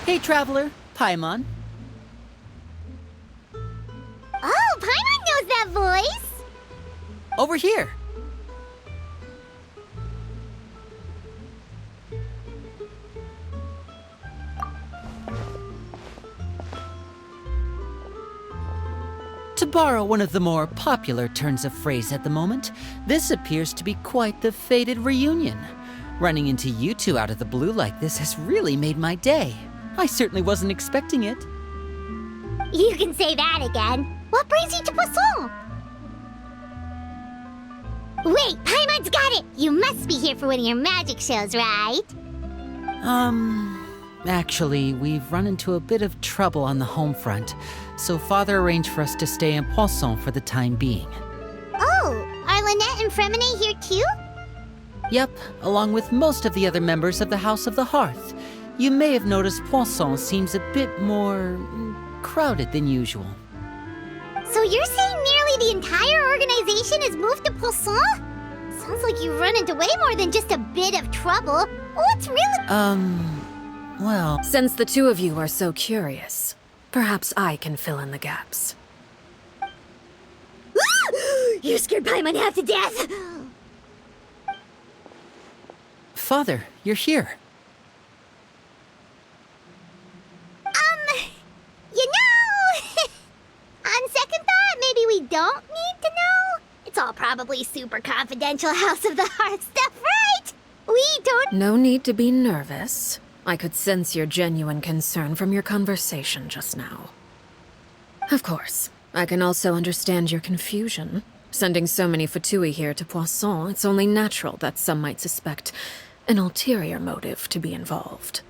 Hey, traveler, Paimon. Oh, Paimon knows that voice! Over here. To borrow one of the more popular turns of phrase at the moment, this appears to be quite the fated reunion. Running into you two out of the blue like this has really made my day. I certainly wasn't expecting it. You can say that again. What brings you to Poisson? Wait, Paimon's got it! You must be here for one of your magic shows, right? Actually, we've run into a bit of trouble on the home front, so Father arranged for us to stay in Poisson for the time being. Oh, are Lynette and Fremine here too? Yep, along with most of the other members of the House of the Hearth. You may have noticed Poisson seems a bit more crowded than usual. So you're saying nearly the entire organization has moved to Poisson? Sounds like you've run into way more than just a bit of trouble. What's really— well— Since the two of you are so curious, perhaps I can fill in the gaps. You scared Paimon half to death! Father, you're here. You know, on second thought, maybe we don't need to know. It's all probably super confidential House of the Hearth stuff, right? We don't— No need to be nervous. I could sense your genuine concern from your conversation just now. Of course, I can also understand your confusion. Sending so many Fatui here to Poisson, it's only natural that some might suspect an ulterior motive to be involved.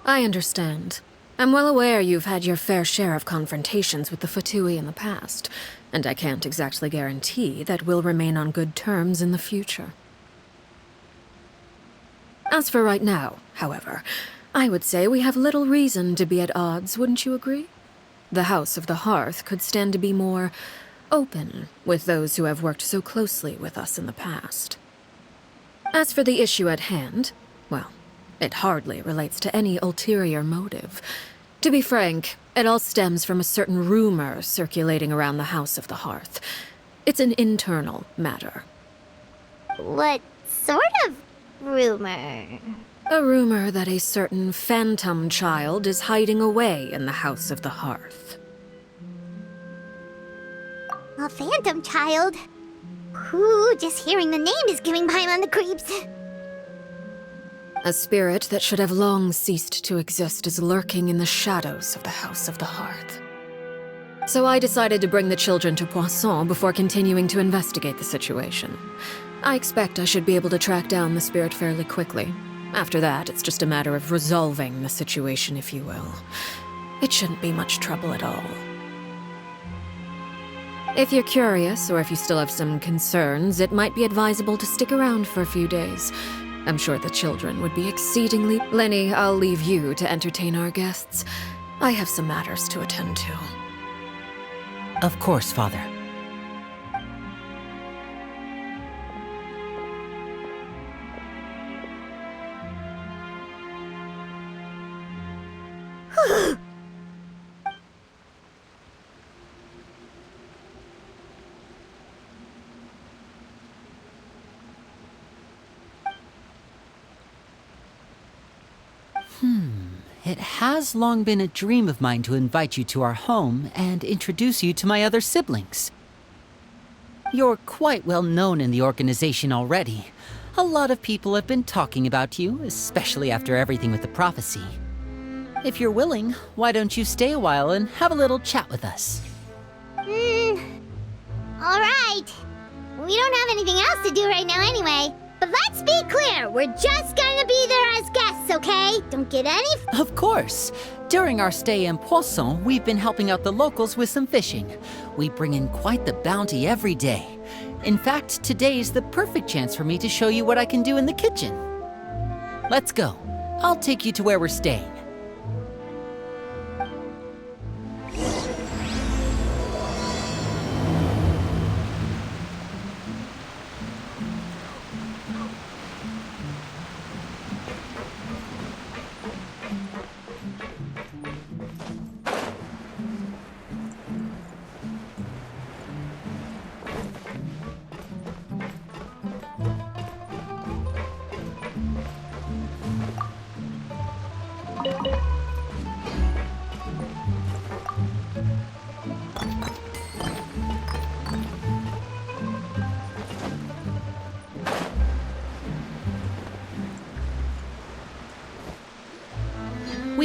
I understand. I'm well aware you've had your fair share of confrontations with the Fatui in the past, and I can't exactly guarantee that we'll remain on good terms in the future. As for right now, however, I would say we have little reason to be at odds, wouldn't you agree? The House of the Hearth could stand to be more open with those who have worked so closely with us in the past. As for the issue at hand, well, it hardly relates to any ulterior motive. To be frank, it all stems from a certain rumor circulating around the House of the Hearth. It's an internal matter. What sort of rumor? A rumor that a certain phantom child is hiding away in the House of the Hearth. A phantom child? Ooh, just hearing the name is giving Paimon the creeps. A spirit that should have long ceased to exist is lurking in the shadows of the House of the Hearth. So I decided to bring the children to Poisson before continuing to investigate the situation. I expect I should be able to track down the spirit fairly quickly. After that, it's just a matter of resolving the situation, if you will. It shouldn't be much trouble at all. If you're curious, or if you still have some concerns, it might be advisable to stick around for a few days. I'm sure the children would be exceedingly— Lenny, I'll leave you to entertain our guests. I have some matters to attend to. Of course, Father. It has long been a dream of mine to invite you to our home and introduce you to my other siblings. You're quite well known in the organization already. A lot of people have been talking about you, especially after everything with the prophecy. If you're willing, why don't you stay a while and have a little chat with us? All right. We don't have anything else to do right now anyway. But let's be clear, we're just gonna be there as guests, okay? Don't get any— Of course. During our stay in Poisson, we've been helping out the locals with some fishing. We bring in quite the bounty every day. In fact, today's the perfect chance for me to show you what I can do in the kitchen. Let's go. I'll take you to where we're staying.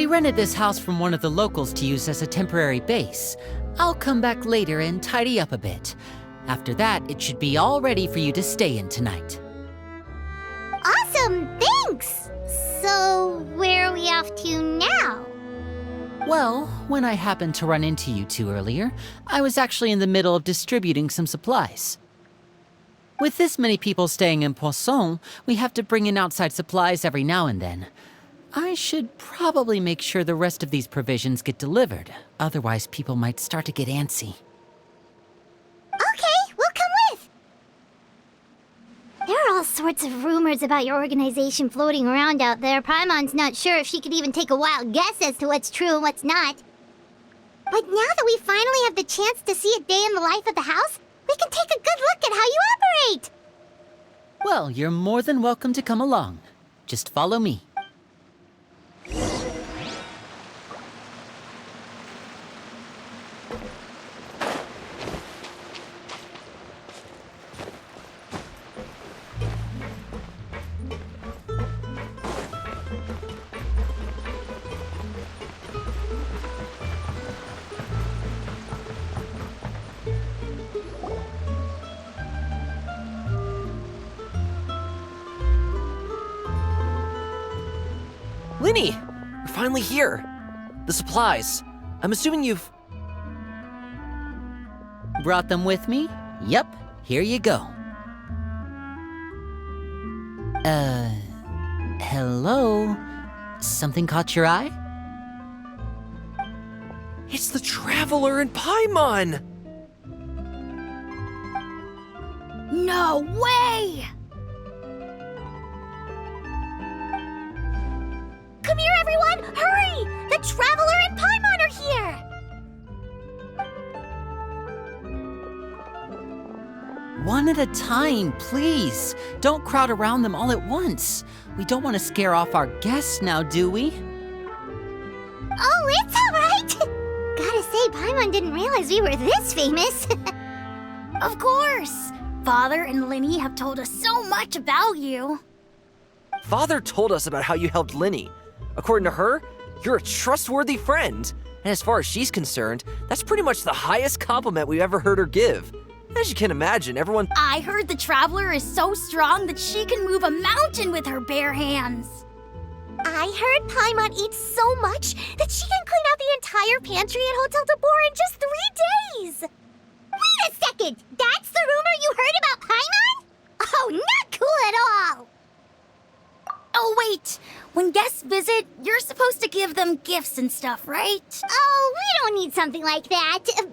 We rented this house from one of the locals to use as a temporary base. I'll come back later and tidy up a bit. After that, it should be all ready for you to stay in tonight. Awesome, thanks! So, where are we off to now? Well, when I happened to run into you two earlier, I was actually in the middle of distributing some supplies. With this many people staying in Poisson, we have to bring in outside supplies every now and then. I should probably make sure the rest of these provisions get delivered, otherwise people might start to get antsy. Okay, we'll come with! There are all sorts of rumors about your organization floating around out there. Paimon's not sure if she could even take a wild guess as to what's true and what's not. But now that we finally have the chance to see a day in the life of the house, we can take a good look at how you operate! Well, you're more than welcome to come along. Just follow me. Linny! You're finally here! The supplies. I'm assuming you've... Brought them with me? Yep, here you go. Hello? Something caught your eye? It's the Traveler in Paimon! No way! Come here, everyone! Hurry! The Traveler and Paimon are here! One at a time, please. Don't crowd around them all at once. We don't want to scare off our guests now, do we? Oh, it's all right! Gotta say, Paimon didn't realize we were this famous. Of course! Father and Linny have told us so much about you. Father told us about how you helped Linny. According to her, you're a trustworthy friend. And as far as she's concerned, that's pretty much the highest compliment we've ever heard her give. As you can imagine, everyone... I heard the Traveler is so strong that she can move a mountain with her bare hands. I heard Paimon eats so much that she can clean out the entire pantry at Hotel de Boer in just 3 days! Wait a second! That's the rumor you heard about Paimon? Oh, not cool at all! Oh, wait! When guests visit, you're supposed to give them gifts and stuff, right? Oh, we don't need something like that. Besides,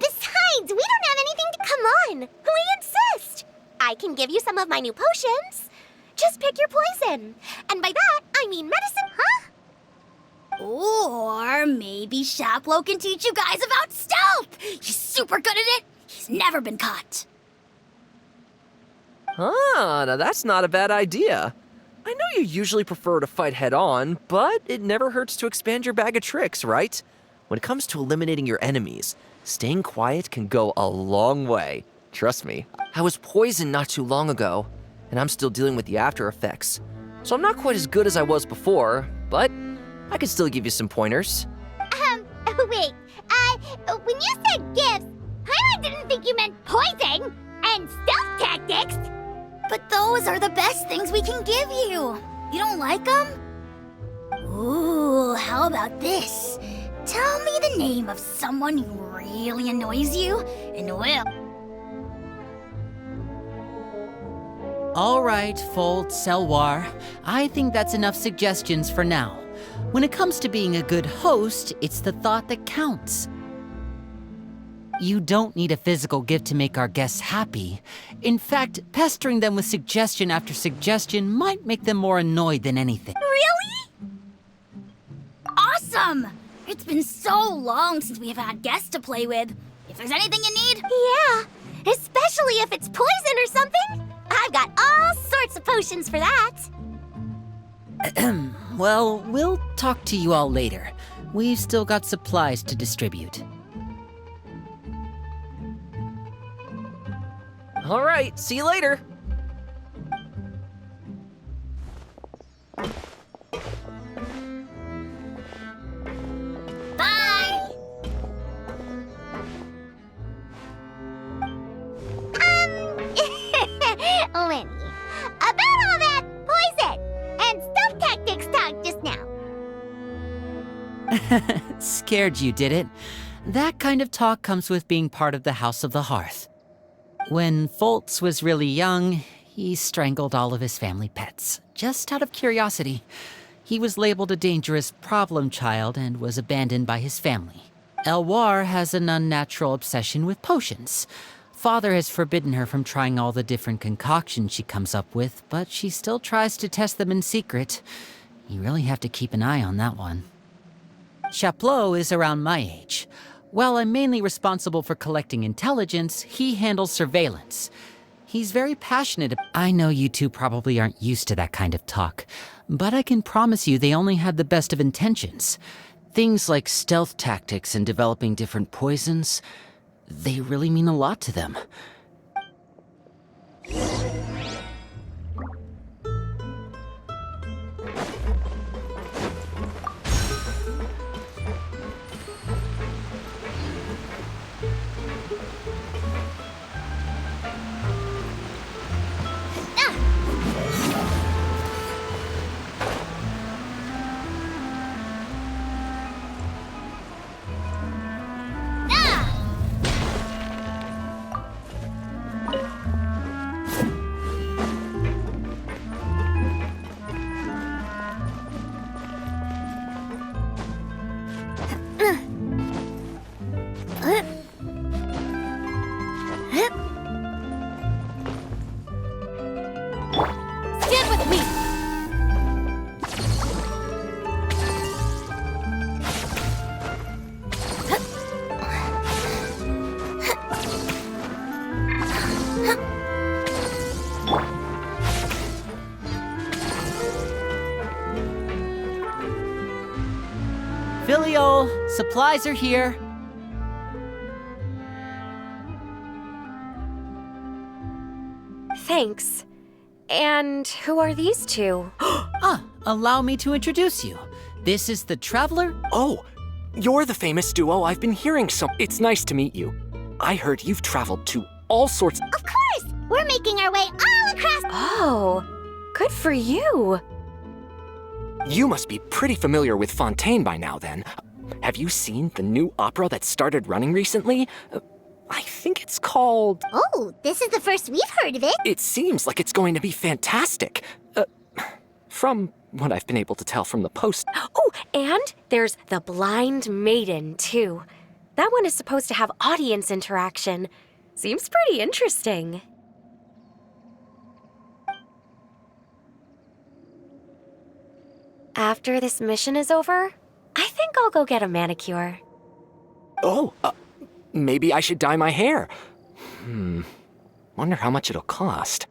we don't have anything to... Come on! We insist! I can give you some of my new potions. Just pick your poison. And by that, I mean medicine, huh? Or maybe Shaplo can teach you guys about stealth! He's super good at it! He's never been caught. Ah, now that's not a bad idea. I know you usually prefer to fight head-on, but it never hurts to expand your bag of tricks, right? When it comes to eliminating your enemies, staying quiet can go a long way. Trust me. I was poisoned not too long ago, and I'm still dealing with the after effects. So I'm not quite as good as I was before, but I can still give you some pointers. Wait, when you said gifts, Paimon didn't think you meant poison and stealth tactics. But those are the best things we can give you. You don't like them? Ooh, how about this? Tell me the name of someone who really annoys you, and we'll... All right, Fold, Selwar. I think that's enough suggestions for now. When it comes to being a good host, it's the thought that counts. You don't need a physical gift to make our guests happy. In fact, pestering them with suggestion after suggestion might make them more annoyed than anything. Really? Awesome! It's been so long since we've had guests to play with. If there's anything you need... Yeah, especially if it's poison or something. I've got all sorts of potions for that. Well, we'll talk to you all later. We've still got supplies to distribute. All right, see you later. scared you, did it? That kind of talk comes with being part of the House of the Hearth. When Foltz was really young, he strangled all of his family pets, just out of curiosity. He was labeled a dangerous problem child and was abandoned by his family. Elwar has an unnatural obsession with potions. Father has forbidden her from trying all the different concoctions she comes up with, but she still tries to test them in secret. You really have to keep an eye on that one. Chaplot is around my age. While I'm mainly responsible for collecting intelligence, he handles surveillance. He's very passionate. I know you two probably aren't used to that kind of talk, but I can promise you they only had the best of intentions. Things like stealth tactics and developing different poisons, they really mean a lot to them. Stand with me! Filial, supplies are here. Thanks. And who are these two? Allow me to introduce you. This is the Traveler. Oh, you're the famous duo I've been hearing so. It's nice to meet you. I heard you've traveled to all sorts. Of course! We're making our way all across. Oh, good for you. You must be pretty familiar with Fontaine by now then. Have you seen the new opera that started running recently? I think it's called... Oh, this is the first we've heard of it. It seems like it's going to be fantastic. From what I've been able to tell from the post. Oh, and there's The Blind Maiden, too. That one is supposed to have audience interaction. Seems pretty interesting. After this mission is over, I think I'll go get a manicure. Oh, maybe I should dye my hair. Wonder how much it'll cost.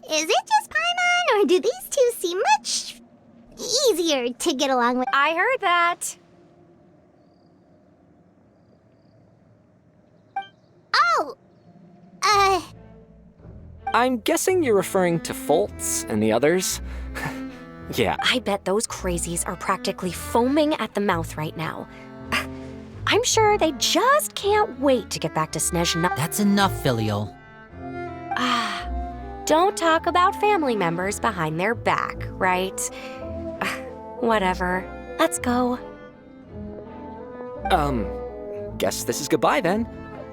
Is it just Paimon, or do these two seem much easier to get along with? I heard that. Oh! I'm guessing you're referring to Foltz and the others? Yeah. I bet those crazies are practically foaming at the mouth right now. I'm sure they just can't wait to get back to Snezhna. That's enough, Filial. Don't talk about family members behind their back, right? Whatever. Let's go. Guess this is goodbye then.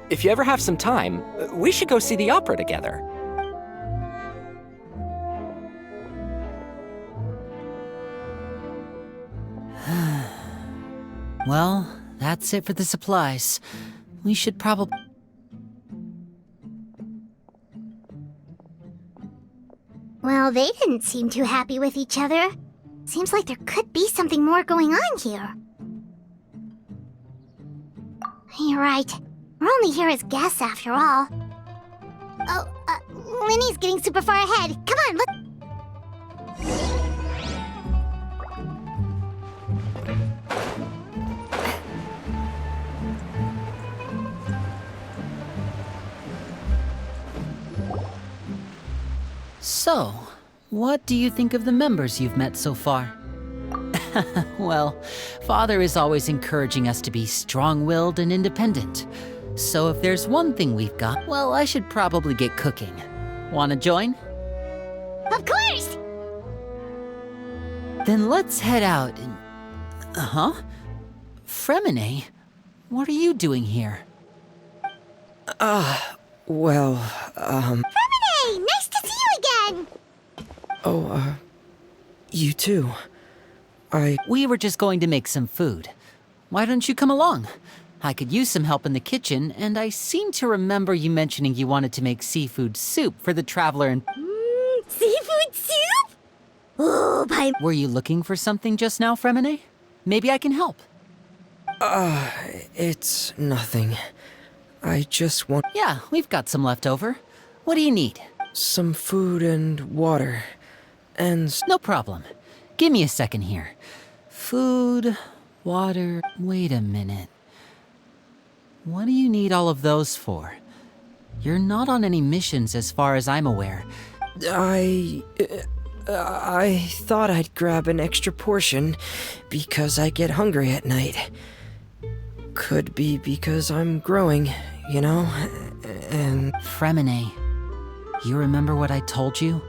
If you ever have some time, we should go see the opera together. Well, that's it for the supplies. We should probably... Well, they didn't seem too happy with each other. Seems like there could be something more going on here. You're right. We're only here as guests after all. Oh, Linny's getting super far ahead. Come on, look. So, what do you think of the members you've met so far? Well, Father is always encouraging us to be strong-willed and independent. So if there's one thing we've got, well, I should probably get cooking. Wanna join? Of course! Then let's head out and... Fremine, what are you doing here? Well, Hey, nice to see you again! you too. We were just going to make some food. Why don't you come along? I could use some help in the kitchen, and I seem to remember you mentioning you wanted to make seafood soup for the traveler and... Seafood soup? Oh, by... Were you looking for something just now, Fremine? Maybe I can help. It's nothing. I just want Yeah, we've got some left over. What do you need? some food and water. And No problem. Give me a second here. Food, water... Wait a minute. What do you need all of those for? You're not on any missions as far as I'm aware. I thought I'd grab an extra portion because I get hungry at night. Could be because I'm growing, you know? And Fremine, you remember what I told you?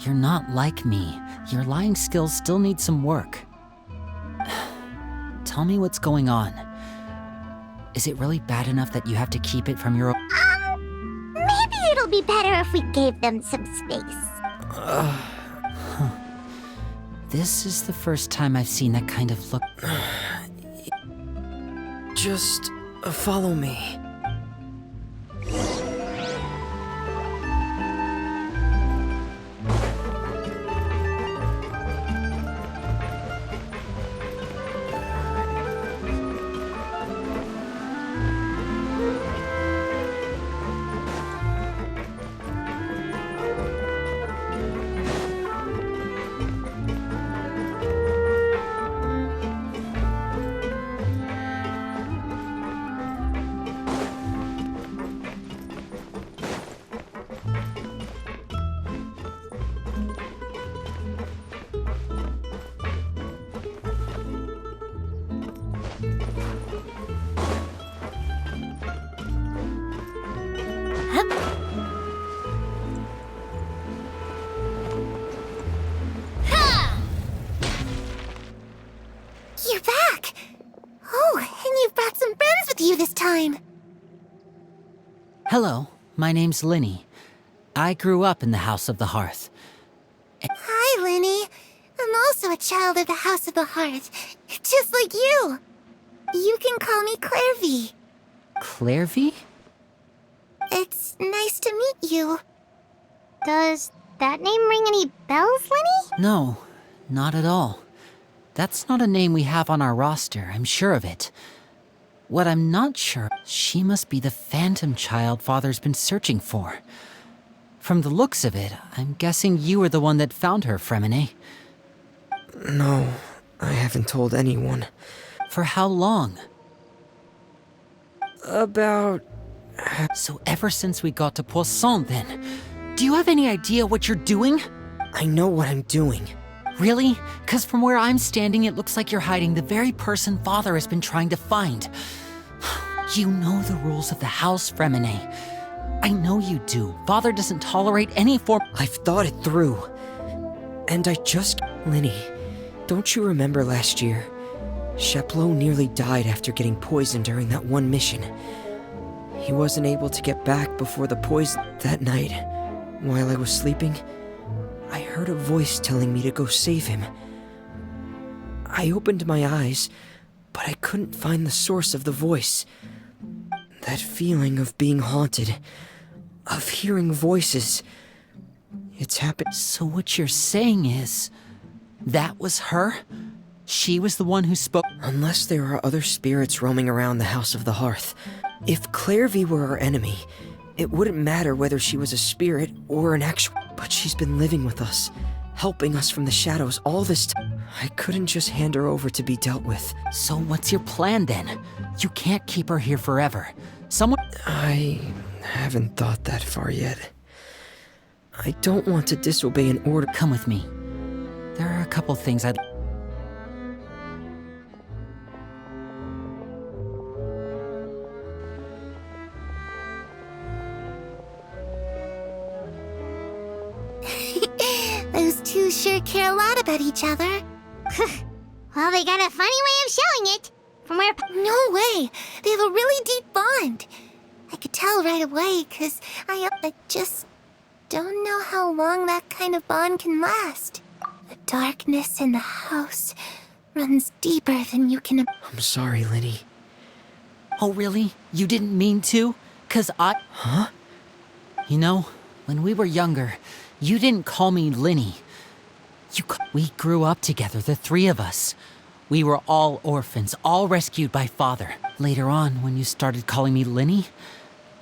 You're not like me. Your lying skills still need some work. Tell me what's going on. Is it really bad enough that you have to keep it from your... Maybe it'll be better if we gave them some space. This is the first time I've seen that kind of look. just follow me. You're back! Oh, and you've brought some friends with you this time! Hello, my name's Linny. I grew up in the House of the Hearth. Hi, Linny. I'm also a child of the House of the Hearth, just like you. You can call me Clairvy. Clairvy? It's nice to meet you. Does that name ring any bells, Linny? No, not at all. That's not a name we have on our roster, I'm sure of it. What I'm not sure, she must be the phantom child Father's been searching for. From the looks of it, I'm guessing you were the one that found her, Fremine. No, I haven't told anyone. For how long? About... So ever since we got to Poisson, then. Do you have any idea what you're doing? I know what I'm doing. Really? 'Cause from where I'm standing, it looks like you're hiding the very person Father has been trying to find. You know the rules of the house, Fremine. I know you do. Father doesn't tolerate any form... I've thought it through. And I just... Linny, don't you remember last year? Sheplo nearly died after getting poisoned during that one mission. He wasn't able to get back before the poison... That night, while I was sleeping, I heard a voice telling me to go save him. I opened my eyes, but I couldn't find the source of the voice. That feeling of being haunted, of hearing voices. It's happened. So what you're saying is... that was her? She was the one who spoke... Unless there are other spirits roaming around the House of the Hearth. If Clairvy were our enemy, it wouldn't matter whether she was a spirit or an actual... But she's been living with us, helping us from the shadows all this time. I couldn't just hand her over to be dealt with. So what's your plan then? You can't keep her here forever. Someone... I haven't thought that far yet. I don't want to disobey an order. Come with me. There are a couple things I'd... Those two sure care a lot about each other. Well, they got a funny way of showing it. From where... No way! They have a really deep bond. I could tell right away, 'cause I just don't know how long that kind of bond can last. The darkness in the house runs deeper than you can... I'm sorry, Linny. Oh, really? You didn't mean to? 'Cause I... Huh? You know, when we were younger, you didn't call me Linny. We grew up together, the three of us. We were all orphans, all rescued by Father. Later on, when you started calling me Linny,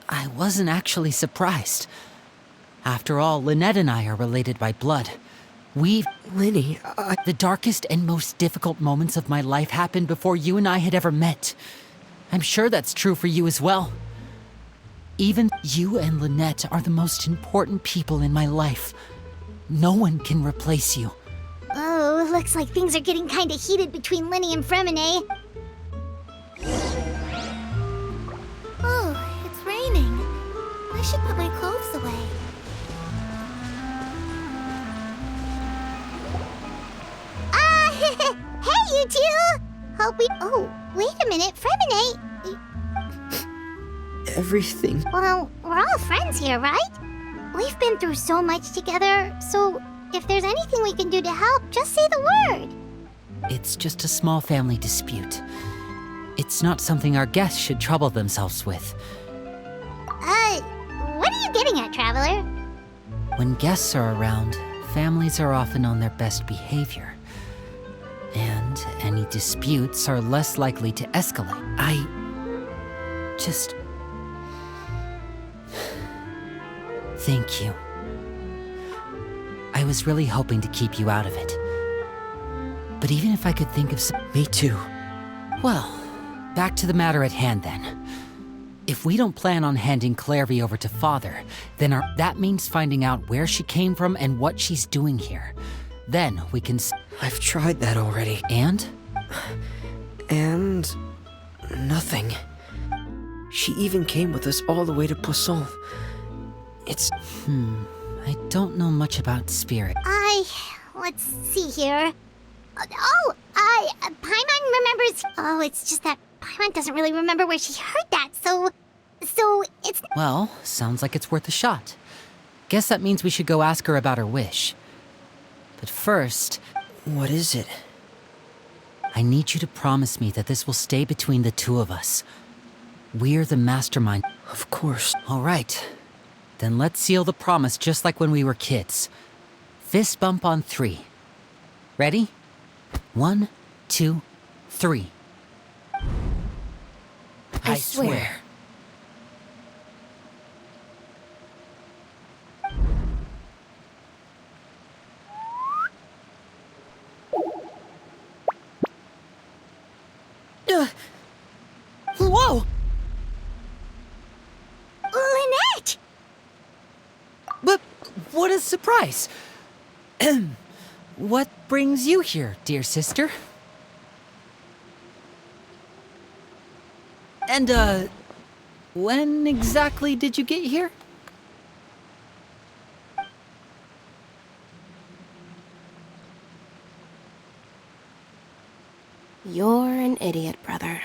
I wasn't actually surprised. After all, Lynette and I are related by blood. Linny, The darkest and most difficult moments of my life happened before you and I had ever met. I'm sure that's true for you as well. Even you and Lynette are the most important people in my life. No one can replace you. Oh, looks like things are getting kinda heated between Linny and Fremine. Oh, it's raining. I should put my clothes away. Hey, you two! Hope we... Oh, wait a minute, Fremine. everything... Well, we're all friends here, right? We've been through so much together, so if there's anything we can do to help, just say the word. It's just a small family dispute. It's not something our guests should trouble themselves with. What are you getting at, Traveler? When guests are around, families are often on their best behavior. And any disputes are less likely to escalate. Thank you. I was really hoping to keep you out of it. But even if I could think of some... Me too. Well, back to the matter at hand then. If we don't plan on handing Clairvy over to Father, then that means finding out where she came from and what she's doing here. Then we can... I've tried that already. And? And... nothing. She even came with us all the way to Poisson. It's... I don't know much about spirit. Let's see here. Paimon remembers... Oh, it's just that Paimon doesn't really remember where she heard that, so it's... Well, sounds like it's worth a shot. Guess that means we should go ask her about her wish. But first... What is it? I need you to promise me that this will stay between the two of us. We're the mastermind. Of course. All right. Then let's seal the promise just like when we were kids. Fist bump on 3. Ready? 1, 2, 3. I swear. Whoa! Lynette! But what a surprise! What brings you here, dear sister? And, when exactly did you get here? You're an idiot, brother.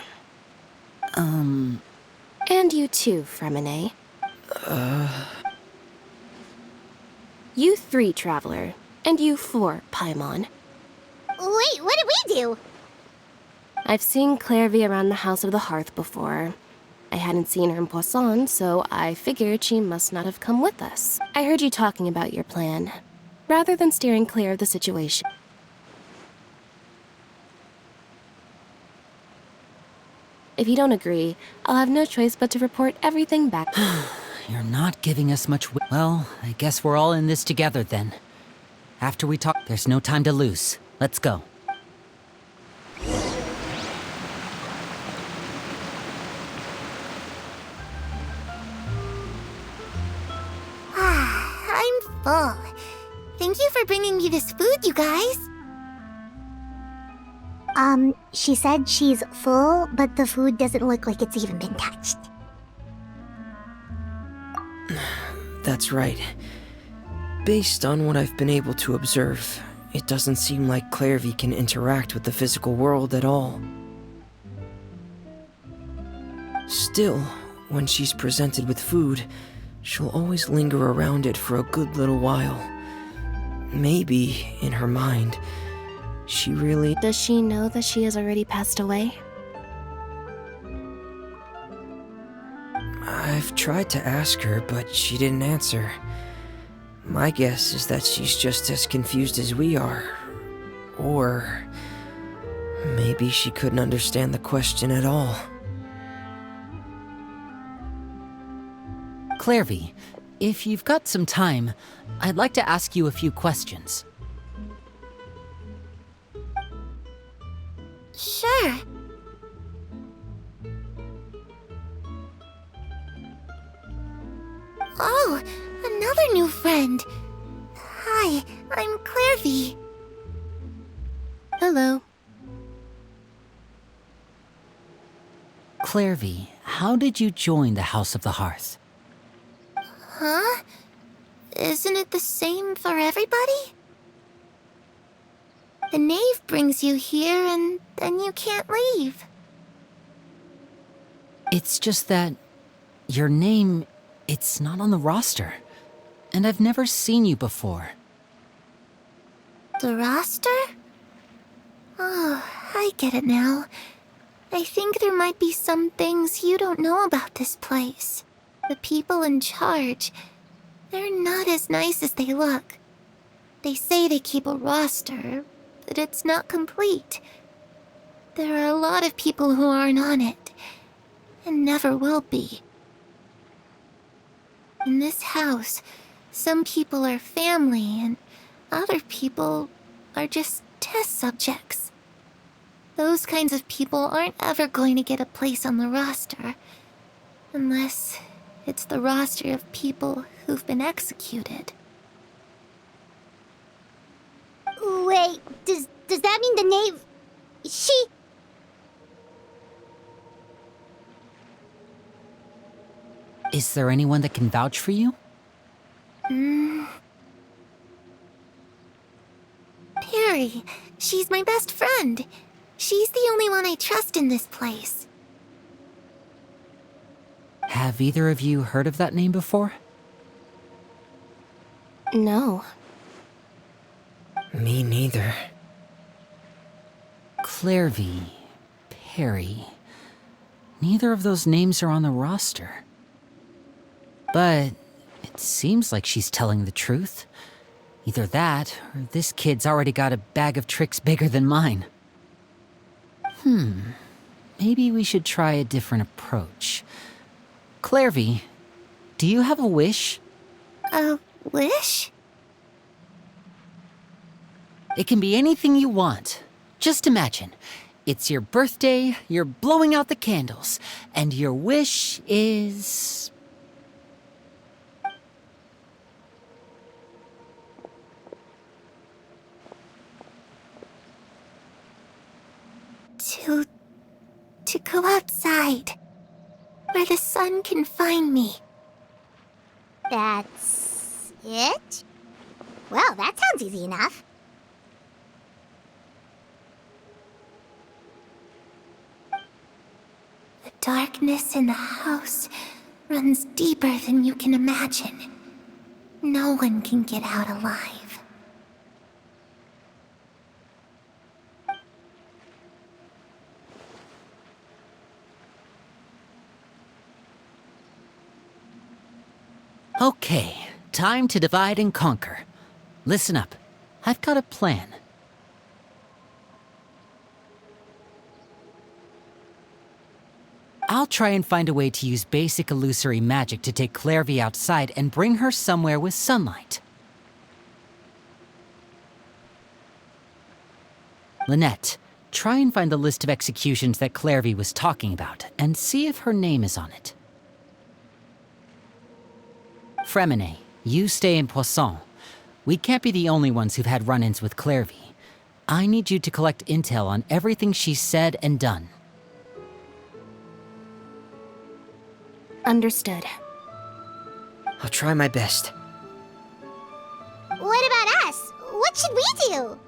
And you too, Fremine. You 3, Traveler. And you 4, Paimon. Wait, what did we do? I've seen Clairvy around the House of the Hearth before. I hadn't seen her in Poisson, so I figured she must not have come with us. I heard you talking about your plan, rather than steering clear of the situation. If you don't agree, I'll have no choice but to report everything back. You're not giving us much Well, I guess we're all in this together then. After we talk, there's no time to lose. Let's go. I'm full. Thank you for bringing me this food, you guys. She said she's full, but the food doesn't look like it's even been touched. That's right. Based on what I've been able to observe, it doesn't seem like Clairvy can interact with the physical world at all. Still, when she's presented with food, she'll always linger around it for a good little while. Maybe, in her mind, she really... Does she know that she has already passed away? I've tried to ask her, but she didn't answer. My guess is that she's just as confused as we are. Or... maybe she couldn't understand the question at all. Clairvy, if you've got some time, I'd like to ask you a few questions. Sure. Oh, another new friend. Hi, I'm Clairvy. Hello. Clairvy, how did you join the House of the Hearth? Huh? Isn't it the same for everybody? The knave brings you here and then you can't leave. It's just that your name, it's not on the roster. And I've never seen you before. The roster? Oh, I get it now. I think there might be some things you don't know about this place. The people in charge, they're not as nice as they look. They say they keep a roster, but it's not complete. There are a lot of people who aren't on it, and never will be. In this house, some people are family, and other people are just test subjects. Those kinds of people aren't ever going to get a place on the roster, unless it's the roster of people who've been executed. Wait, does that mean the knave... She... Is there anyone that can vouch for you? Perry, she's my best friend. She's the only one I trust in this place. Have either of you heard of that name before? No. Me neither. Clairvy, Perry. Neither of those names are on the roster. But it seems like she's telling the truth. Either that, or this kid's already got a bag of tricks bigger than mine. Maybe we should try a different approach. Clairvy, do you have a wish? A wish? It can be anything you want. Just imagine. It's your birthday, you're blowing out the candles, and your wish is... To go outside, where the sun can find me. That's... it? Well, that sounds easy enough. The darkness in the house runs deeper than you can imagine. No one can get out alive. Okay, time to divide and conquer. Listen up. I've got a plan. I'll try and find a way to use basic illusory magic to take Clairvy outside and bring her somewhere with sunlight. Lynette, try and find the list of executions that Clairvy was talking about and see if her name is on it. Fremine, you stay in Poisson. We can't be the only ones who've had run-ins with Clairvy. I need you to collect intel on everything she's said and done. Understood. I'll try my best. What about us? What should we do?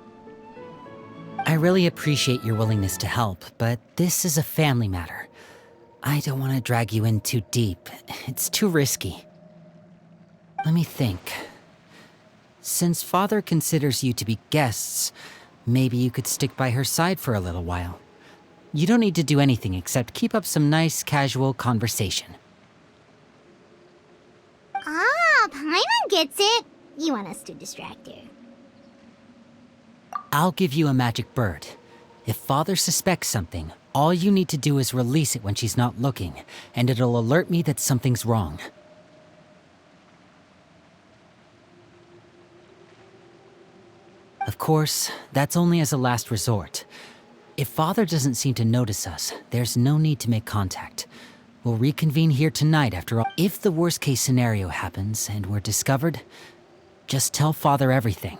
I really appreciate your willingness to help, but this is a family matter. I don't want to drag you in too deep. It's too risky. Let me think. Since Father considers you to be guests, maybe you could stick by her side for a little while. You don't need to do anything except keep up some nice, casual conversation. Ah, Paimon gets it. You want us to distract her. I'll give you a magic bird. If Father suspects something, all you need to do is release it when she's not looking, and it'll alert me that something's wrong. Of course, that's only as a last resort. If Father doesn't seem to notice us, there's no need to make contact. We'll reconvene here tonight after all. If the worst case scenario happens and we're discovered, just tell Father everything.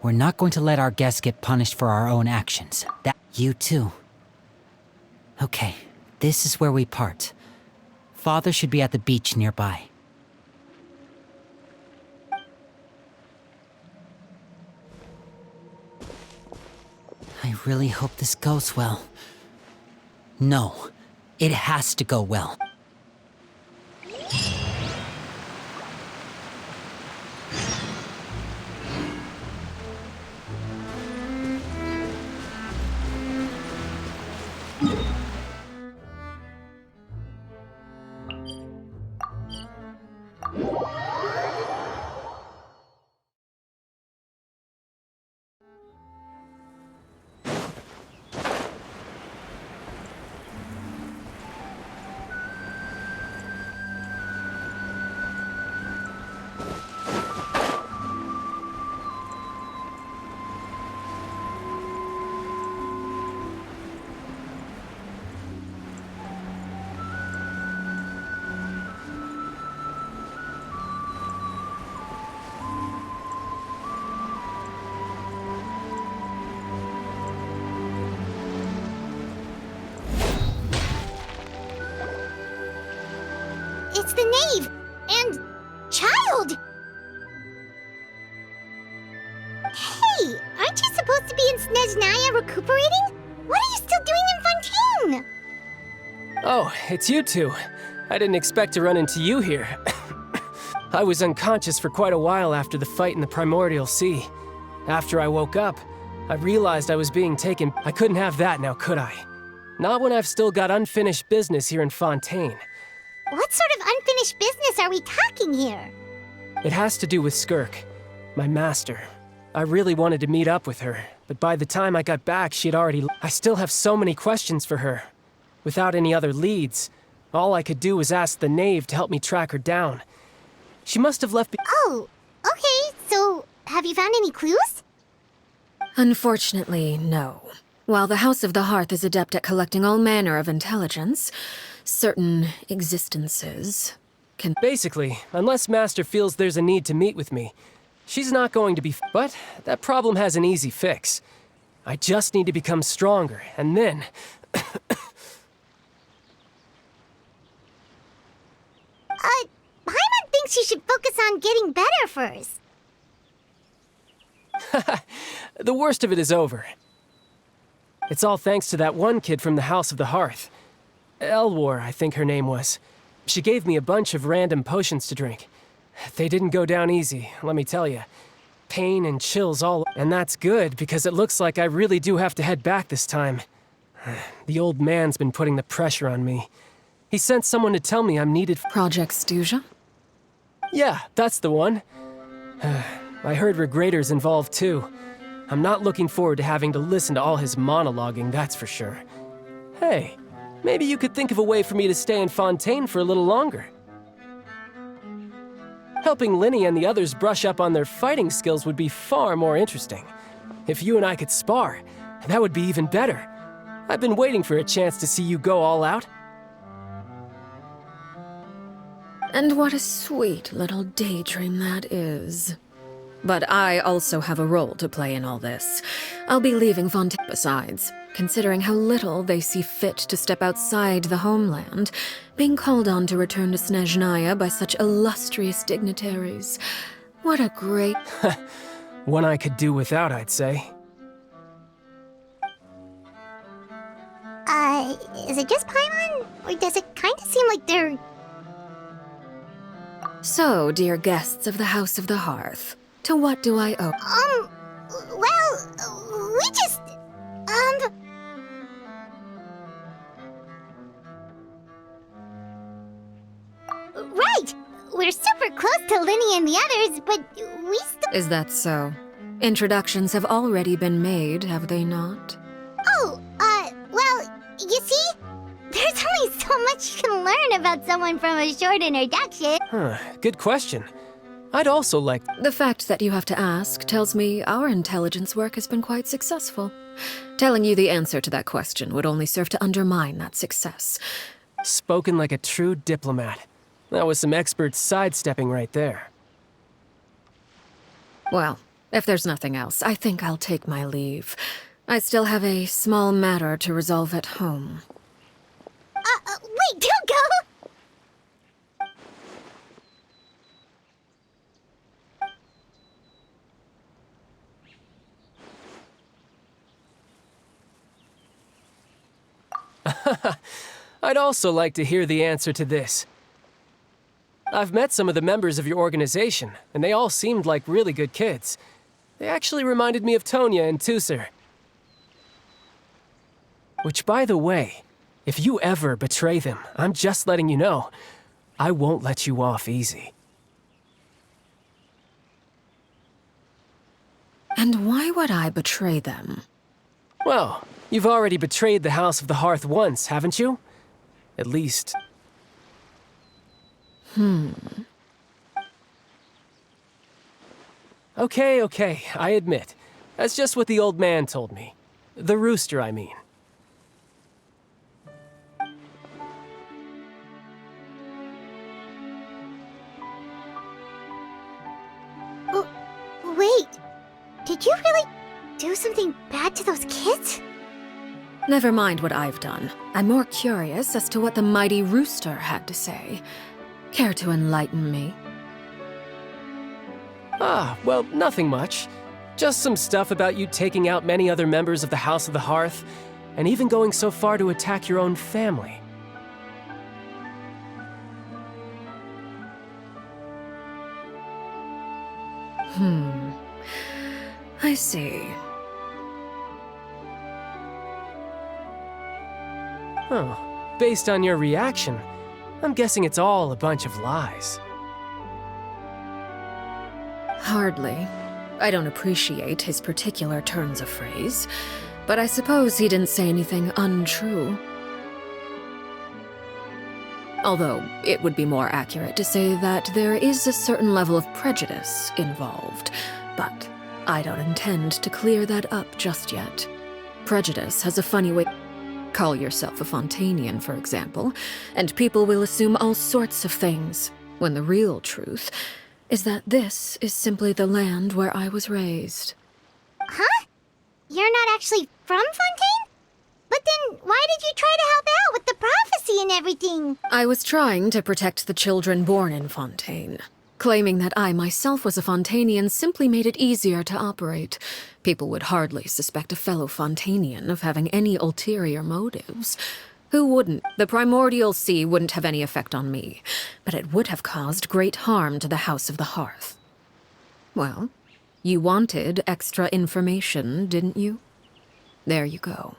We're not going to let our guests get punished for our own actions. That you too. Okay, this is where we part. Father should be at the beach nearby. I really hope this goes well. No, it has to go well. It's the knave! And... child! Hey, aren't you supposed to be in Snezhnaya recuperating? What are you still doing in Fontaine? Oh, it's you two. I didn't expect to run into you here. I was unconscious for quite a while after the fight in the Primordial Sea. After I woke up, I realized I was being taken. I couldn't have that now, could I? Not when I've still got unfinished business here in Fontaine. What sort of unfinished business are we talking here? It has to do with Skirk, my master. I really wanted to meet up with her, but by the time I got back, she'd already... I still have so many questions for her. Without any other leads, all I could do was ask the knave to help me track her down. She must have left... Oh, okay, so have you found any clues? Unfortunately, no. While the House of the Hearth is adept at collecting all manner of intelligence, certain existences can... Basically, unless Master feels there's a need to meet with me, she's not going to be... But that problem has an easy fix. I just need to become stronger, and then... Paimon thinks you should focus on getting better first. The worst of it is over. It's all thanks to that one kid from the House of the Hearth. Elwar, I think her name was. She gave me a bunch of random potions to drink. They didn't go down easy, let me tell you. Pain and chills all... And that's good, because it looks like I really do have to head back this time. The old man's been putting the pressure on me. He sent someone to tell me I'm needed... Project Stuja? Yeah, that's the one. I heard Regrader's involved too. I'm not looking forward to having to listen to all his monologuing, that's for sure. Hey, maybe you could think of a way for me to stay in Fontaine for a little longer. Helping Linny and the others brush up on their fighting skills would be far more interesting. If you and I could spar, that would be even better. I've been waiting for a chance to see you go all out. And what a sweet little daydream that is. But I also have a role to play in all this. I'll be leaving Fontaine. Besides, considering how little they see fit to step outside the homeland, being called on to return to Snezhnaya by such illustrious dignitaries. What a great... One I could do without, I'd say. Is it just Paimon? Or Or does it kind of seem like they're... So, dear guests of the House of the Hearth, to what do I owe? Well, we just... Right! We're super close to Linny and the others, but we still... Is that so? Introductions have already been made, have they not? Oh, well, you see? There's only so much you can learn about someone from a short introduction. Good question. I'd also like... The fact that you have to ask tells me our intelligence work has been quite successful. Telling you the answer to that question would only serve to undermine that success. Spoken like a true diplomat. That was some expert sidestepping right there. Well, if there's nothing else, I think I'll take my leave. I still have a small matter to resolve at home. Wait, don't go! I'd also like to hear the answer to this. I've met some of the members of your organization, and they all seemed like really good kids. They actually reminded me of Tonya and Tusser. Which, by the way, if you ever betray them, I'm just letting you know, I won't let you off easy. And why would I betray them? Well, you've already betrayed the House of the Hearth once, haven't you? At least... Okay, I admit. That's just what the old man told me. The rooster, I mean. Wait, did you really do something bad to those kids? Never mind what I've done. I'm more curious as to what the mighty rooster had to say. Care to enlighten me? Well, nothing much. Just some stuff about you taking out many other members of the House of the Hearth, and even going so far to attack your own family. I see. Oh, based on your reaction, I'm guessing it's all a bunch of lies. Hardly. I don't appreciate his particular turns of phrase, but I suppose he didn't say anything untrue. Although, it would be more accurate to say that there is a certain level of prejudice involved, but I don't intend to clear that up just yet. Prejudice has a funny way... Call yourself a Fontainian, for example, and people will assume all sorts of things, when the real truth is that this is simply the land where I was raised. Huh? You're not actually from Fontaine? But then why did you try to help out with the prophecy and everything? I was trying to protect the children born in Fontaine. Claiming that I myself was a Fontainian simply made it easier to operate. People would hardly suspect a fellow Fontainian of having any ulterior motives. Who wouldn't? The primordial sea wouldn't have any effect on me, but it would have caused great harm to the House of the Hearth. Well, you wanted extra information, didn't you? There you go.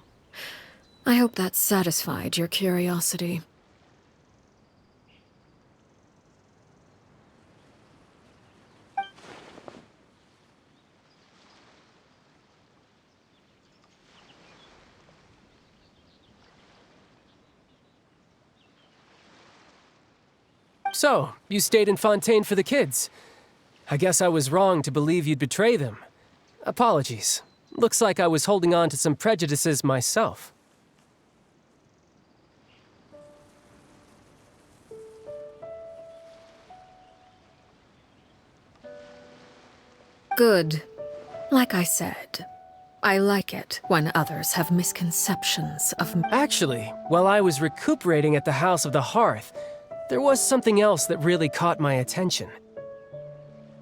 I hope that satisfied your curiosity. So, you stayed in Fontaine for the kids. I guess I was wrong to believe you'd betray them. Apologies. Looks like I was holding on to some prejudices myself. Good. Like I said, I like it when others have misconceptions of me. Actually, while I was recuperating at the House of the Hearth, there was something else that really caught my attention.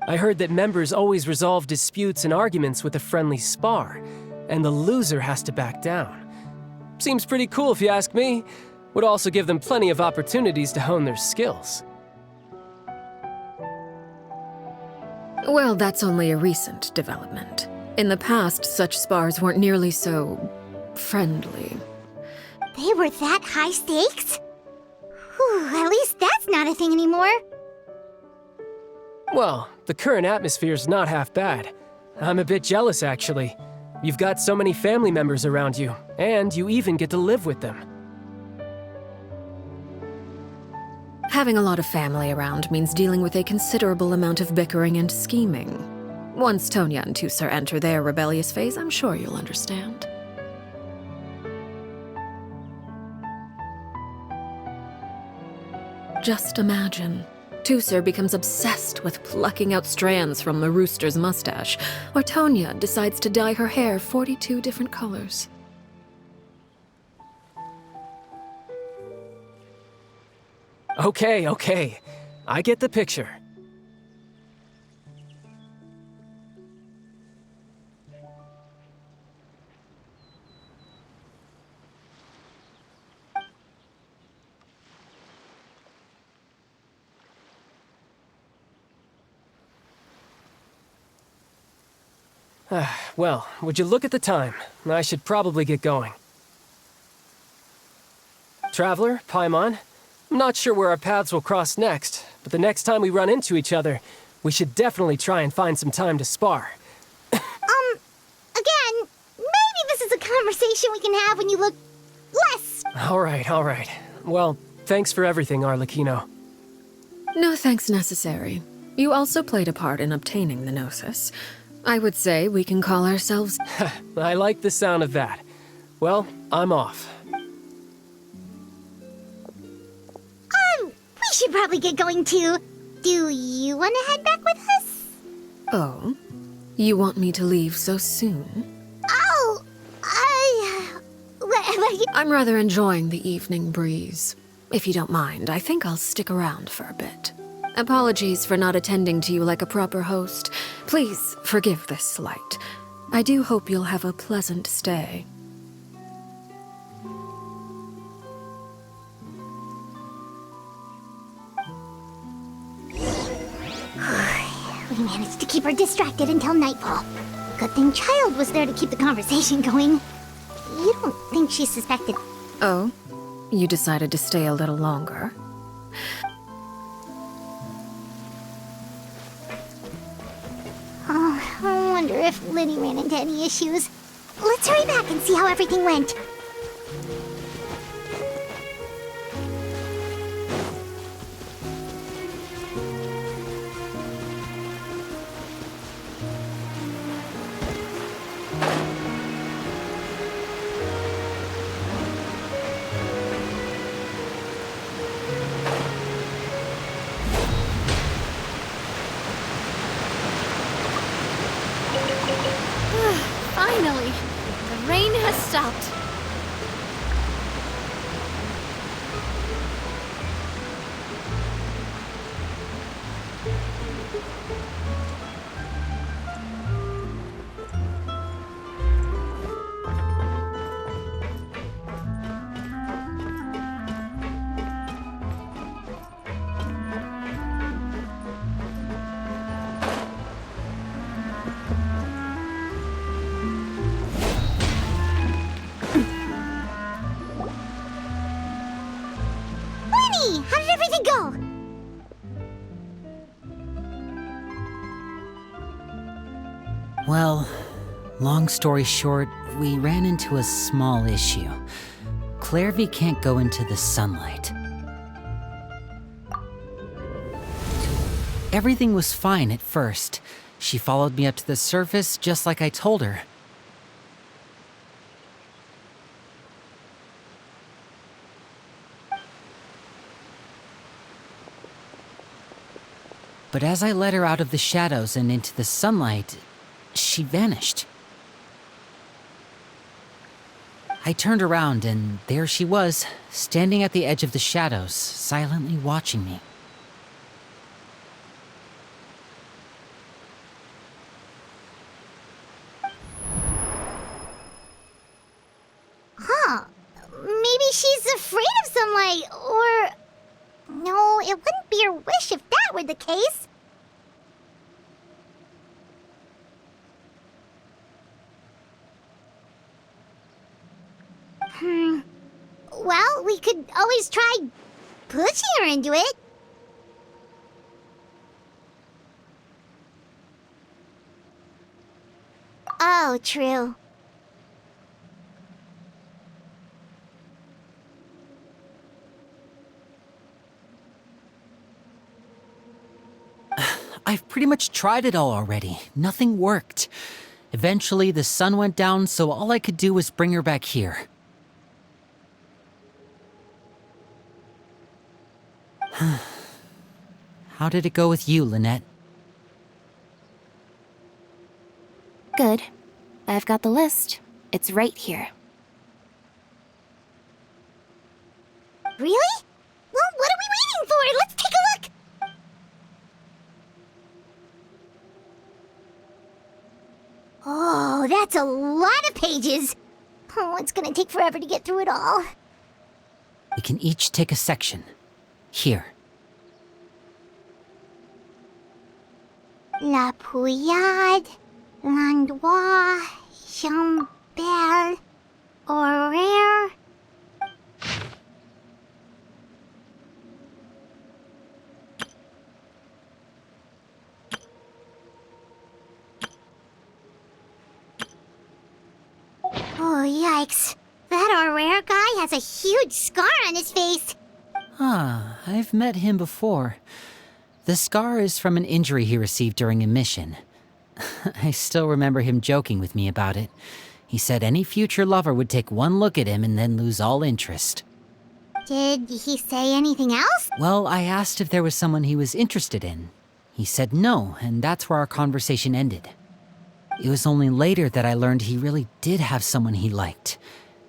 I heard that members always resolve disputes and arguments with a friendly spar, and the loser has to back down. Seems pretty cool if you ask me. Would also give them plenty of opportunities to hone their skills. Well, that's only a recent development. In the past, such spars weren't nearly so friendly. They were that high stakes? Whew, at least that's not a thing anymore. Well, the current atmosphere's not half bad. I'm a bit jealous, actually. You've got so many family members around you, and you even get to live with them. Having a lot of family around means dealing with a considerable amount of bickering and scheming. Once Tonya and Tusar enter their rebellious phase, I'm sure you'll understand. Just imagine. Tusar becomes obsessed with plucking out strands from the rooster's mustache, or Tonya decides to dye her hair 42 different colors. Okay. I get the picture. Well, would you look at the time? I should probably get going. Traveler, Paimon, I'm not sure where our paths will cross next, but the next time we run into each other, we should definitely try and find some time to spar. Again, maybe this is a conversation we can have when you look less... All right. Well, thanks for everything, Arlecchino. No thanks necessary. You also played a part in obtaining the Gnosis. I would say we can call ourselves... I like the sound of that. Well, I'm off. We should probably get going too. Do you want to head back with us? Oh? You want me to leave so soon? Oh, I'm rather enjoying the evening breeze. If you don't mind, I think I'll stick around for a bit. Apologies for not attending to you like a proper host. Please forgive this slight. I do hope you'll have a pleasant stay. We managed to keep her distracted until nightfall. Good thing Child was there to keep the conversation going. You don't think she suspected... Oh? You decided to stay a little longer? Oh, I wonder if Liddy ran into any issues. Let's hurry back and see how everything went. Finally, the rain has stopped. How did everything go? Well, long story short, we ran into a small issue. Clairvy can't go into the sunlight. Everything was fine at first. She followed me up to the surface just like I told her. But as I led her out of the shadows and into the sunlight, she vanished. I turned around and there she was, standing at the edge of the shadows, silently watching me. Huh. Maybe she's afraid of it wouldn't be your wish if that were the case. Well, we could always try pushing her into it. Oh, true. I've pretty much tried it all already. Nothing worked. Eventually, the sun went down, so all I could do was bring her back here. How did it go with you, Lynette? Good. I've got the list. It's right here. Really? Well, what are we waiting for? Let's take a look! Oh, that's a lot of pages. Oh, it's gonna take forever to get through it all. We can each take a section. Here. La Pouillade, l'endroit, Chambel, horaire. Oh, yikes. That horaire guy has a huge scar on his face. I've met him before. The scar is from an injury he received during a mission. I still remember him joking with me about it. He said any future lover would take one look at him and then lose all interest. Did he say anything else? Well, I asked if there was someone he was interested in. He said no, and that's where our conversation ended. It was only later that I learned he really did have someone he liked.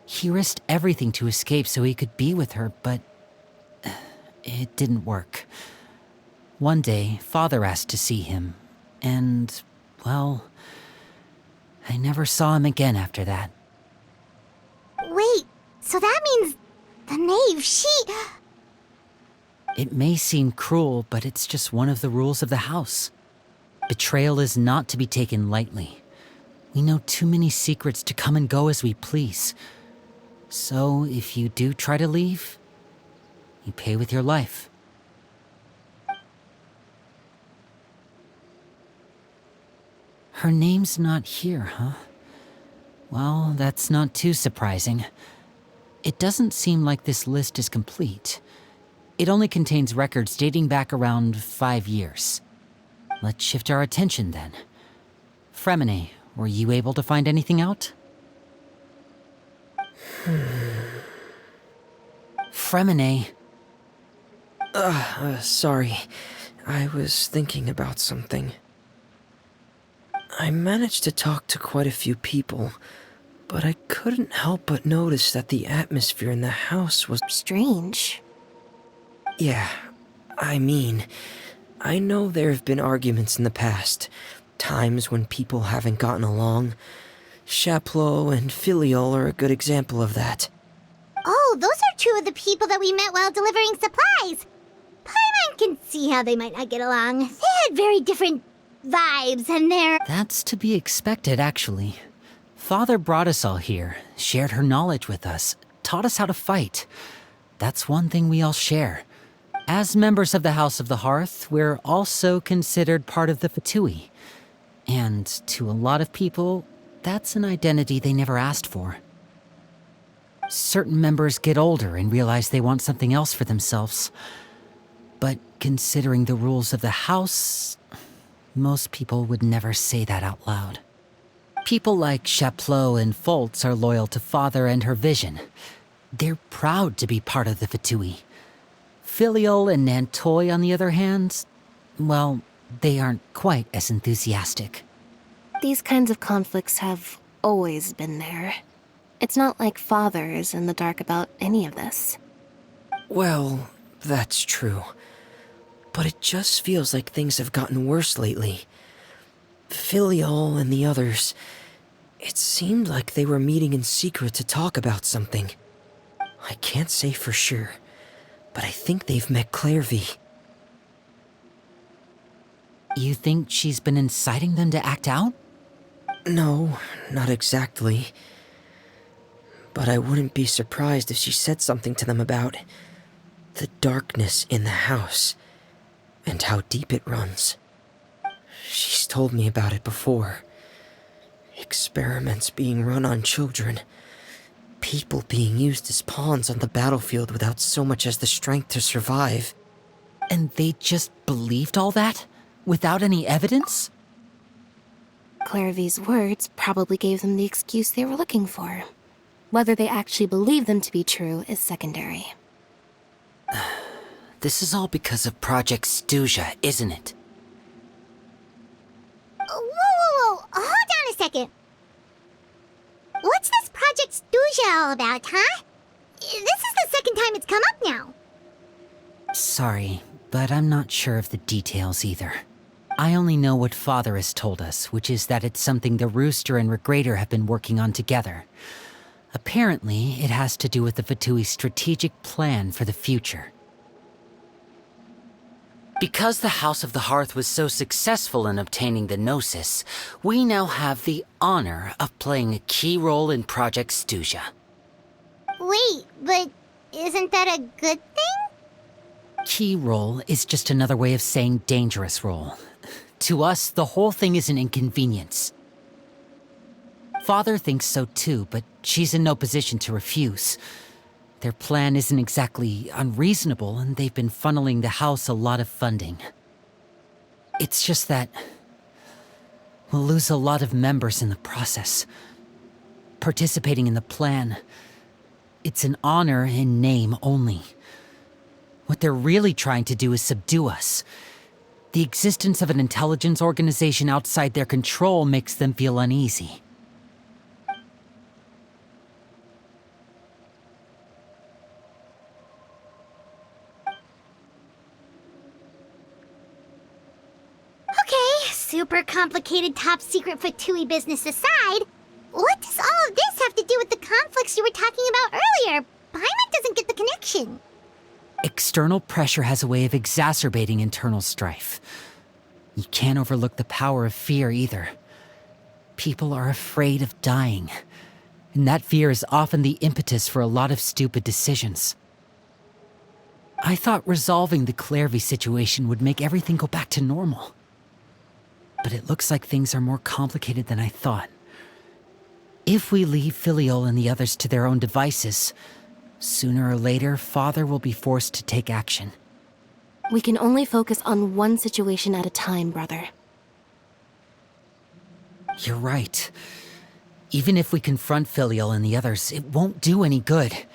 He risked everything to escape so he could be with her, but it didn't work. One day, Father asked to see him, and, well, I never saw him again after that. Wait, so that means the knave, she... It may seem cruel, but it's just one of the rules of the house. Betrayal is not to be taken lightly. We know too many secrets to come and go as we please. So, if you do try to leave, you pay with your life. Her name's not here, huh? Well, that's not too surprising. It doesn't seem like this list is complete. It only contains records dating back around 5 years. Let's shift our attention then. Fremine, were you able to find anything out? Fremine. Sorry. I was thinking about something. I managed to talk to quite a few people, but I couldn't help but notice that the atmosphere in the house was strange. Yeah, I mean, I know there have been arguments in the past, times when people haven't gotten along. Chaplot and Filiol are a good example of that. Oh, those are two of the people that we met while delivering supplies. Paimon can see how they might not get along. They had very different vibes, and they're... That's to be expected, actually. Father brought us all here, shared her knowledge with us, taught us how to fight. That's one thing we all share. As members of the House of the Hearth, we're also considered part of the Fatui. And to a lot of people, that's an identity they never asked for. Certain members get older and realize they want something else for themselves. But considering the rules of the house, most people would never say that out loud. People like Chaplot and Foltz are loyal to Father and her vision. They're proud to be part of the Fatui. Filiol and Nantoy, on the other hand, well, they aren't quite as enthusiastic. These kinds of conflicts have always been there. It's not like Father is in the dark about any of this. Well, that's true. But it just feels like things have gotten worse lately. Filiol and the others, it seemed like they were meeting in secret to talk about something. I can't say for sure, but I think they've met Clairvy. You think she's been inciting them to act out? No, not exactly. But I wouldn't be surprised if she said something to them about the darkness in the house and how deep it runs. She's told me about it before. Experiments being run on children. People being used as pawns on the battlefield without so much as the strength to survive. And they just believed all that? Without any evidence? Clairvy's words probably gave them the excuse they were looking for. Whether they actually believe them to be true is secondary. This is all because of Project Stuja, isn't it? Whoa. Hold on a second. What's this Project Stuja all about, huh? This is the second time it's come up now. Sorry, but I'm not sure of the details either. I only know what Father has told us, which is that it's something the Rooster and Regrader have been working on together. Apparently, it has to do with the Fatui's strategic plan for the future. Because the House of the Hearth was so successful in obtaining the Gnosis, we now have the honor of playing a key role in Project Stuja. Wait, but isn't that a good thing? Key role is just another way of saying dangerous role. To us, the whole thing is an inconvenience. Father thinks so too, but she's in no position to refuse. Their plan isn't exactly unreasonable, and they've been funneling the house a lot of funding. It's just that we'll lose a lot of members in the process. Participating in the plan, it's an honor in name only. What they're really trying to do is subdue us. The existence of an intelligence organization outside their control makes them feel uneasy. Okay, super complicated top secret Fatui business aside, what does all of this have to do with the conflicts you were talking about earlier? Paimon doesn't get the connection. External pressure has a way of exacerbating internal strife. You can't overlook the power of fear either. People are afraid of dying, and that fear is often the impetus for a lot of stupid decisions. I thought resolving the Clairvy situation would make everything go back to normal. But it looks like things are more complicated than I thought. If we leave Filiol and the others to their own devices, sooner or later, Father will be forced to take action. We can only focus on one situation at a time, brother. You're right. Even if we confront Filiol and the others, it won't do any good.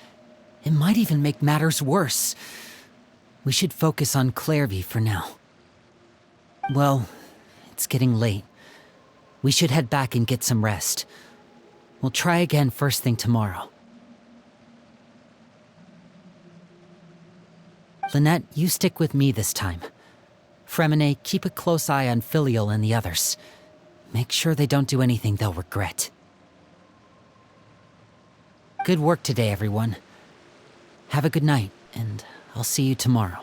It might even make matters worse. We should focus on Clairvy for now. Well, it's getting late. We should head back and get some rest. We'll try again first thing tomorrow. Lynette, you stick with me this time. Fremine, keep a close eye on Filiol and the others. Make sure they don't do anything they'll regret. Good work today, everyone. Have a good night, and I'll see you tomorrow.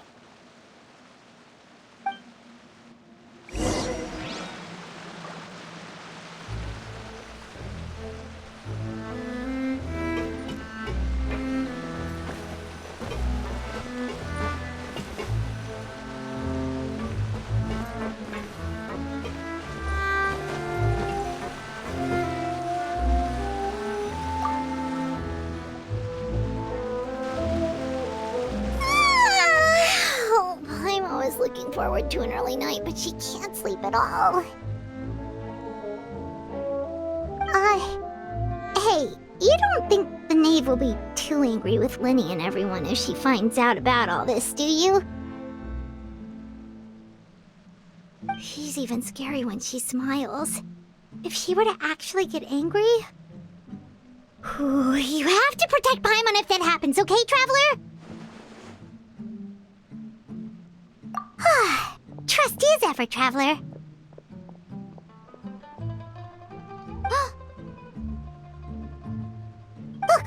Forward to an early night, but she can't sleep at all. Hey, you don't think the Knave will be too angry with Linny and everyone if she finds out about all this, do you? She's even scary when she smiles. If she were to actually get angry... Ooh, you have to protect Paimon if that happens, okay, Traveler? Trust is ever, Traveler. Look!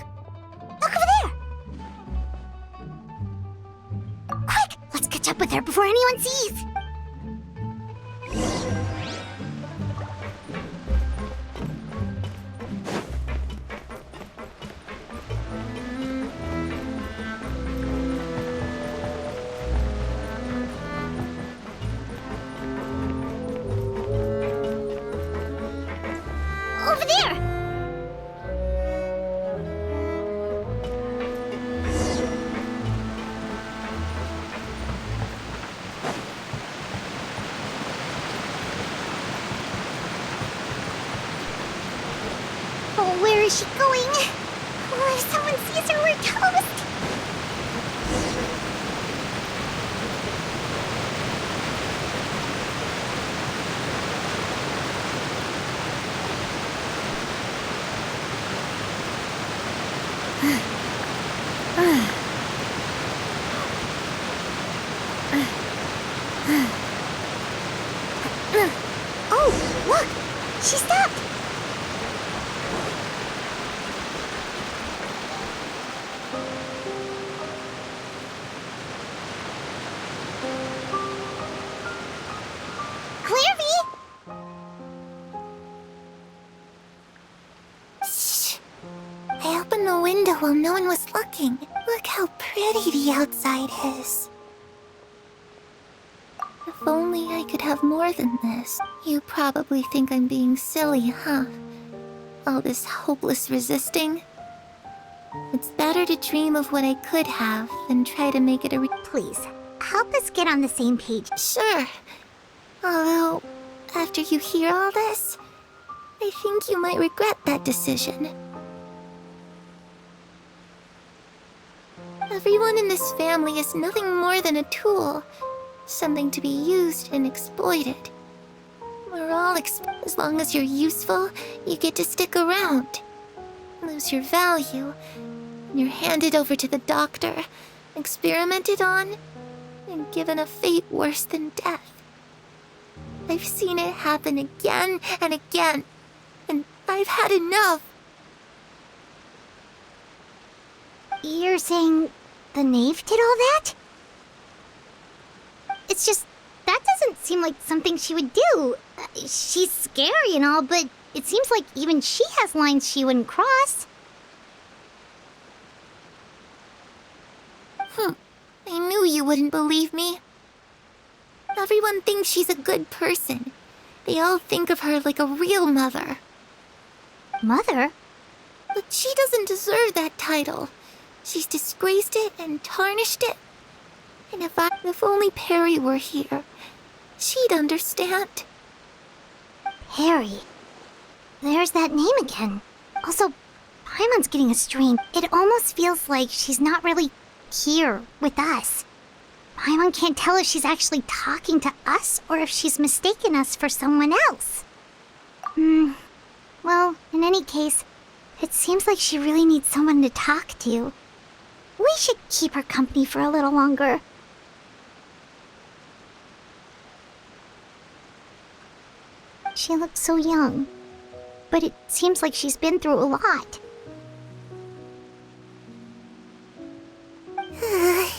Look over there! Quick! Let's catch up with her before anyone sees! over there! Oh, where is she going? Oh, if someone sees her, we're toast! Oh, look! She stopped! I opened the window while no one was looking. Look how pretty the outside is. If only I could have more than this. You probably think I'm being silly, huh? All this hopeless resisting. It's better to dream of what I could have than try to make it a Please, help us get on the same page. Sure. Although, after you hear all this, I think you might regret that decision. Everyone in this family is nothing more than a tool. Something to be used and exploited. We're all as long as you're useful, you get to stick around. Lose your value, and you're handed over to the doctor, experimented on, and given a fate worse than death. I've seen it happen again and again, and I've had enough. You're saying the knave did all that? It's just, that doesn't seem like something she would do. She's scary and all, but it seems like even she has lines she wouldn't cross. I knew you wouldn't believe me. Everyone thinks she's a good person. They all think of her like a real mother. Mother? But she doesn't deserve that title. She's disgraced it and tarnished it. And if only Perry were here, she'd understand. Perry. There's that name again. Also, Paimon's getting a strain. It almost feels like she's not really here with us. Paimon can't tell if she's actually talking to us or if she's mistaken us for someone else. Well, in any case, it seems like she really needs someone to talk to. We should keep her company for a little longer. She looks so young, but it seems like she's been through a lot.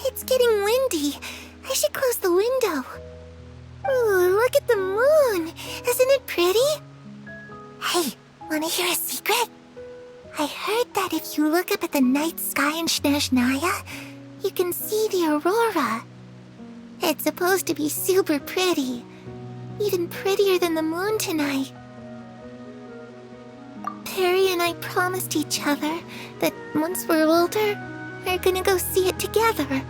It's getting windy. I should close the window. Ooh, look at the moon. Isn't it pretty? Hey, wanna hear a secret? I heard that if you look up at the night sky in Snezhnaya, you can see the aurora. It's supposed to be super pretty. Even prettier than the moon tonight. Perry and I promised each other that once we're older, we're gonna go see it together.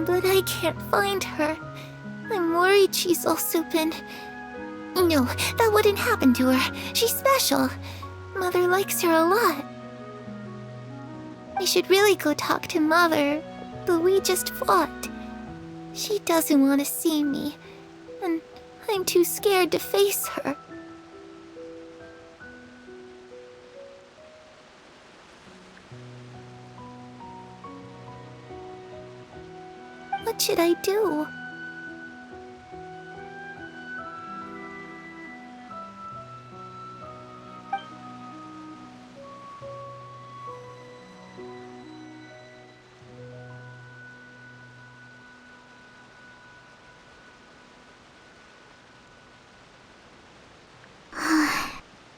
But I can't find her. I'm worried she's also been... No, that wouldn't happen to her. She's special. Mother likes her a lot. I should really go talk to Mother, but we just fought. She doesn't want to see me, and I'm too scared to face her. What should I do?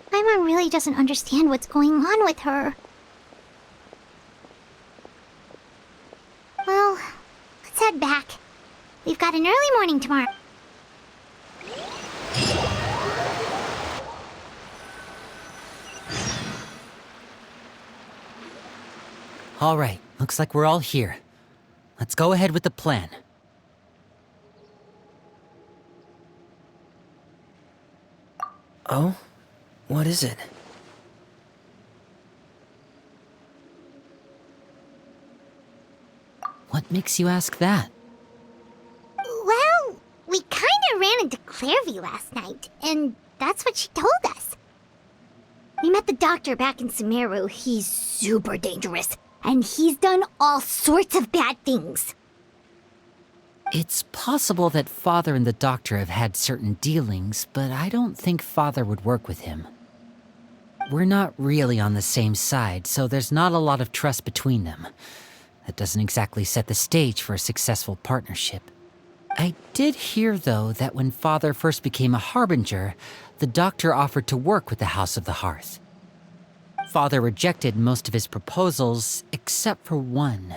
Paimon really doesn't understand what's going on with her. Well, let's head back. We've got an early morning tomorrow. All right, looks like we're all here. Let's go ahead with the plan. Oh? What is it? What makes you ask that? Well, we kinda ran into Clairvy last night, and that's what she told us. We met the doctor back in Sumeru. He's super dangerous, and he's done all sorts of bad things. It's possible that Father and the Doctor have had certain dealings, but I don't think Father would work with him. We're not really on the same side, so there's not a lot of trust between them. That doesn't exactly set the stage for a successful partnership. I did hear, though, that when Father first became a Harbinger, the Doctor offered to work with the House of the Hearth. Father rejected most of his proposals, except for one.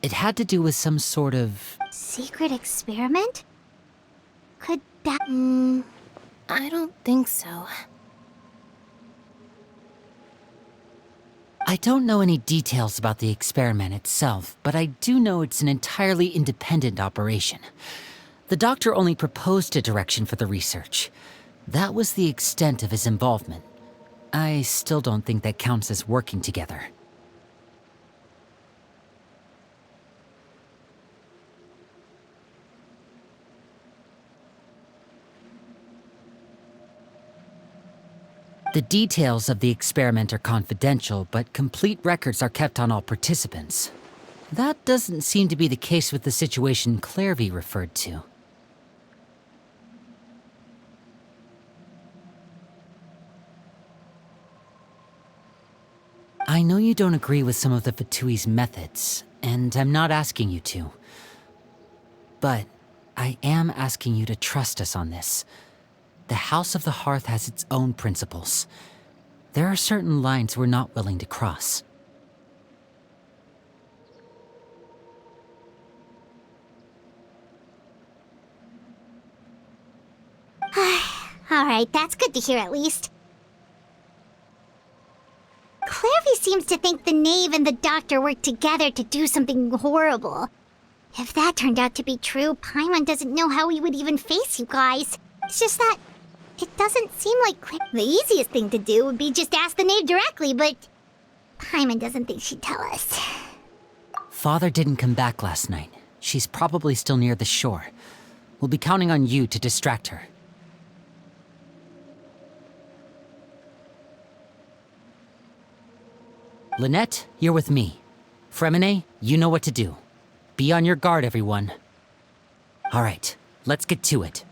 It had to do with some sort of... Secret experiment? Could that... I don't think so. I don't know any details about the experiment itself, but I do know it's an entirely independent operation. The Doctor only proposed a direction for the research. That was the extent of his involvement. I still don't think that counts as working together. The details of the experiment are confidential, but complete records are kept on all participants. That doesn't seem to be the case with the situation Clairvy referred to. I know you don't agree with some of the Fatui's methods, and I'm not asking you to. But I am asking you to trust us on this. The House of the Hearth has its own principles. There are certain lines we're not willing to cross. Alright, that's good to hear at least. Clairvy seems to think the Knave and the Doctor worked together to do something horrible. If that turned out to be true, Paimon doesn't know how he would even face you guys. It's just that it doesn't seem like the easiest thing to do would be just ask the Knave directly, but Paimon doesn't think she'd tell us. Father didn't come back last night. She's probably still near the shore. We'll be counting on you to distract her. Lynette, you're with me. Fremine, you know what to do. Be on your guard, everyone. All right, let's get to it.